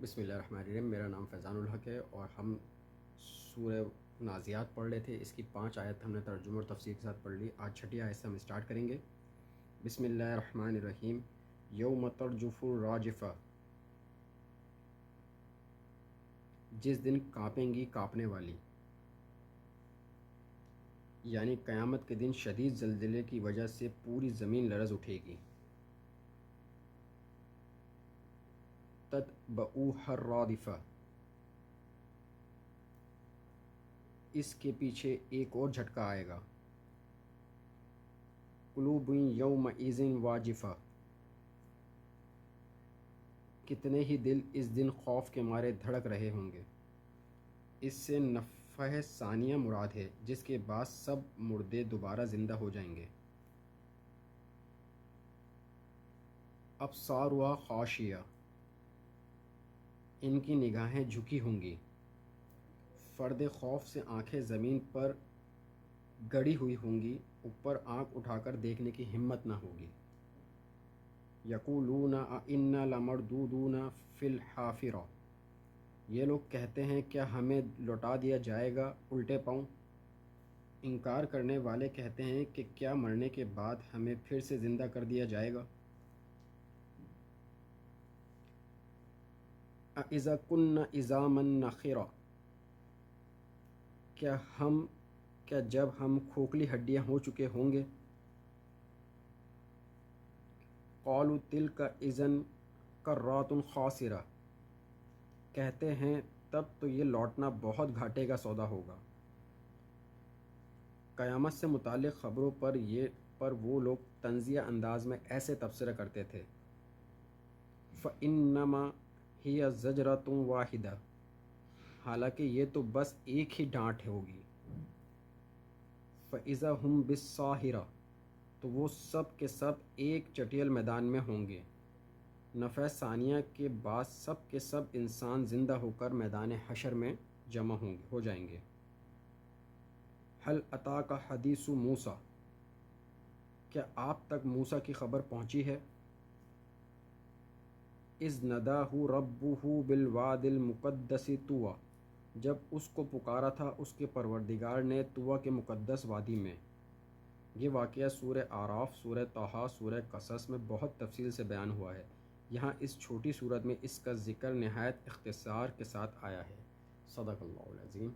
بسم اللہ الرحمن الرحیم۔ میرا نام فیضان الحق ہے اور ہم سورہ نازعات پڑھ رہے تھے۔ اس کی 5 آیت ہم نے ترجمہ اور تفسیر کے ساتھ پڑھ لی۔ آج 6ٹھی آیت سے ہم اسٹارٹ کریں گے۔ بسم اللہ الرحمن الرحیم۔ یوم ترجف الراجفہ، جس دن کانپیں گی کانپنے والی، یعنی قیامت کے دن شدید زلزلے کی وجہ سے پوری زمین لرز اٹھے گی۔ تتبعوها الرادفہ، اس کے پیچھے ایک اور جھٹکا آئے گا۔ قلوب یومئذ واجفہ، کتنے ہی دل اس دن خوف کے مارے دھڑک رہے ہوں گے۔ اس سے نفخہ ثانیہ مراد ہے، جس کے بعد سب مردے دوبارہ زندہ ہو جائیں گے۔ ابصارها خاشعہ، ان کی نگاہیں جھکی ہوں گی۔ فرد خوف سے آنکھیں زمین پر گڑی ہوئی ہوں گی، اوپر آنکھ اٹھا کر دیکھنے کی ہمت نہ ہوگی۔ یقولون انا لمردودون فی الحافرہ، یہ لوگ کہتے ہیں کیا ہمیں لوٹا دیا جائے گا الٹے پاؤں۔ انکار کرنے والے کہتے ہیں کہ کیا مرنے کے بعد ہمیں پھر سے زندہ کر دیا جائے گا۔ اَإِذَا كُنَّا عِظَامًا نَخِرَةً، کیا جب ہم کھوکھلی ہڈیاں ہو چکے ہوں گے۔ قَالُوا تِلْكَ إِذًا كَرَّةٌ خَاسِرَةٌ، کہتے ہیں تب تو یہ لوٹنا بہت گھاٹے کا سودا ہوگا۔ قیامت سے متعلق خبروں پر وہ لوگ طنزیہ انداز میں ایسے تبصرہ کرتے تھے۔ فَإِنَّمَا هِيَ زَجْرَةٌ وَاحِدَةٌ، حالانکہ یہ تو بس ایک ہی ڈانٹ ہوگی۔ فَإِذَا هُمْ بِالسَّاہرَةِ، تو وہ سب کے سب ایک چٹیل میدان میں ہوں گے۔ نفخہ ثانیہ کے بعد سب کے سب انسان زندہ ہو کر میدان حشر میں جمع ہو جائیں گے۔ هل اتاک حدیث موسیٰ، کیا آپ تک موسیٰ کی خبر پہنچی ہے۔ اذ ناداہ ربہ بالواد المقدس طویٰ، جب اس کو پکارا تھا اس کے پروردگار نے طویٰ کے مقدس وادی میں۔ یہ واقعہ سورہ اعراف، سورہ طٰہٰ، سورہ قصص میں بہت تفصیل سے بیان ہوا ہے۔ یہاں اس چھوٹی صورت میں اس کا ذکر نہایت اختصار کے ساتھ آیا ہے۔ صدق اللہ العظیم۔